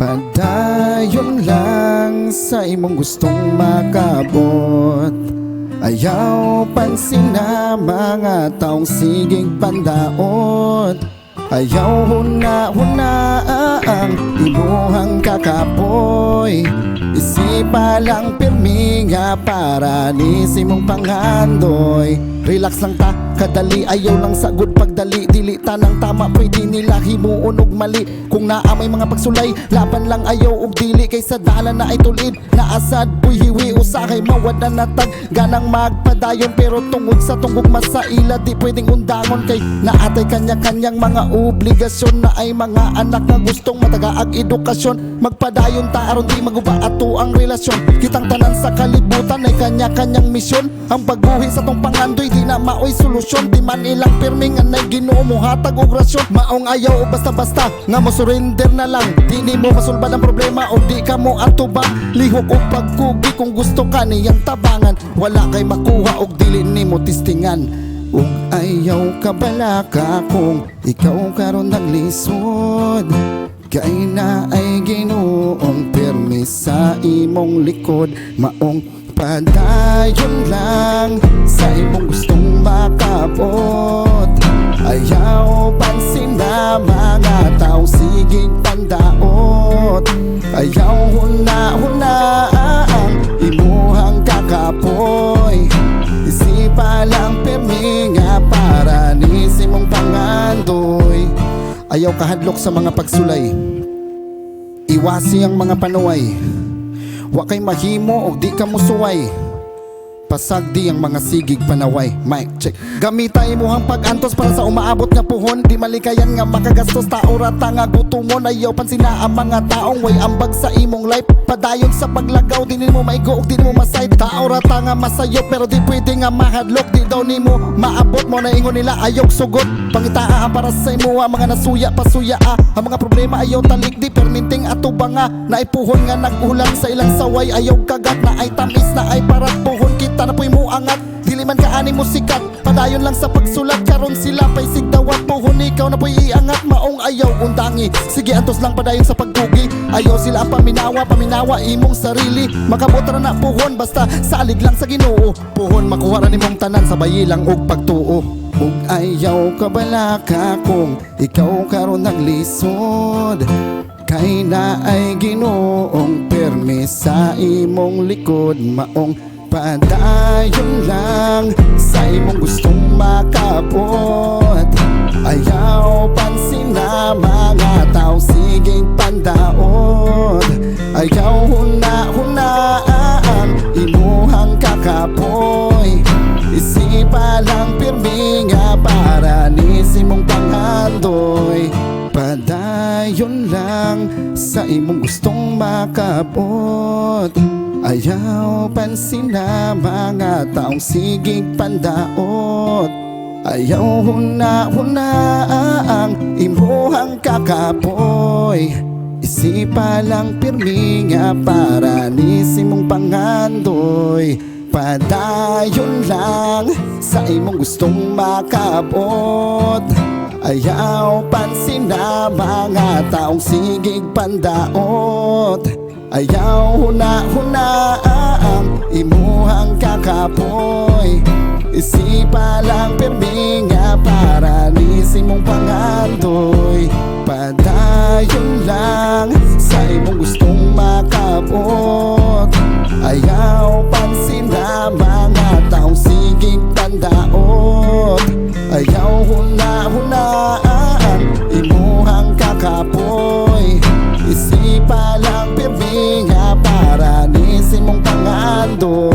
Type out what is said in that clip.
Padayon lang sa imong gustong makabot. Ayaw pansin na mga taong sigig pandaot. Ayaw huna-huna ang imuhang kakapoy. Isipa lang pirmi nga para ni simong panghandoy. Relax lang ta, kadali, ayaw lang sagod pagdali. Dili tanang tama, pwede nila himuon og mali. Kung naa may mga pagsulay, laban lang ayaw og dili. Kaysa dalan na ay tulid, naasad puy hiwi usahay mawad na natag. Ganang magpadayon pero tungod sa tunggog masaila, di pwedeng undangon kay naatay kanya-kanyang mga obligasyon. Na ay mga anak nga gustong matagaag edukasyon. Magpadayon ta aron di maguba ato ang relasyon. Kitang tanan sa kalibutan ay kanya-kanyang misyon. Ang pagbuhi sa tong pangandoy di na maoy solusyon. Di man ilang pirmi nga nay Ginoo mo hatag og rasyon. Maong ayaw o basta-basta nga mo surrender na lang. Di ni mo masulbad ang problema o di ka mo atubang. Lihok o pagkugi kung gusto ka niyang tabangan. Wala kay makuha og dili ni mo tistingan. Ug ayaw ka balaka kung ikaw karon naglisod. Kay na ay Ginoong pirmi sa imong likod. Maong padayon lang sa imong gustong makabot. Ayaw pansin na mga taong sigig pandaot. Ayaw huna-huna ang imuhang kakapoy. Isipa lang pirmi nga para ni simong pangandoy. Ayaw kahadlok sa mga pagsulay, iwasi ang mga panuway. Wa kay mahimo o di ka musuway. Pasagdi ang mga sigig panaway. Mic check. Gamitay mo ang pag-antos para sa umaabot nga puhon. Di malikayan nga makagastos, tao rata nga gutumon. Ayaw pansin na ang mga taong way ambag sa imong life. Padayon sa paglagaw, di mo maigo, di mo masay. Tao rata nga masayo pero di pwede nga mahadlok. Di daw ni mo maabot mo na ingon nila ayok sugot. Pangitaan para sa imo mga nasuya pasuya. Ang mga problema ayaw talik di perminting ato ba nga. Naipuhon nga nag-ulan sa ilang saway. Ayaw kagat na ay tamis na ay parat puhon kita na po'y mo angat. Dili man kaani mo sikat. Padayon lang sa pagsulat karon sila pa'y sigdawat puhon. Ikaw na po'y iangat maong ayaw undangi. Sige antos lang padayon sa paggugi. Ayaw sila ang paminawa imong sarili. Makabuta na puhon basta salig lang sa Ginoo. Puhon makuha ra nimong tanan sa bayilang og pagtuo. Ug ayaw ka balaka kung ikaw karon naglisod. Kay na ay Ginoong pirmi sa imong likod. Maong padayon lang sa imong gustong makabot. Ayaw pansin na mga tao sigig pandaot. Ayaw huna-huna ang imuhang kakapoy. Isipa lang pirmi nga para ni simong panghandoy. Padayon lang sa imong gustong makabot. Ayaw pansin na mga taong sigig pandaot. Ayaw huna-huna ang imuhang kakapoy. Isipa lang pirmi nga para ni simong panghandoy. Padayon lang sa imong gustong makabot. Ayaw pansin na mga taong sigig pandaot. Ayaw huna-huna ang imuhang kakapoy. Isipa lang pirmi nga para ni simong pangandoy. Padayon lang sa imong gustong makabot. Ayaw pansin na mga taong sigig pandaot. Ayaw huna-huna ang imuhang kakapoy. Isipa lang pirmi nga para ni simong pangandoy.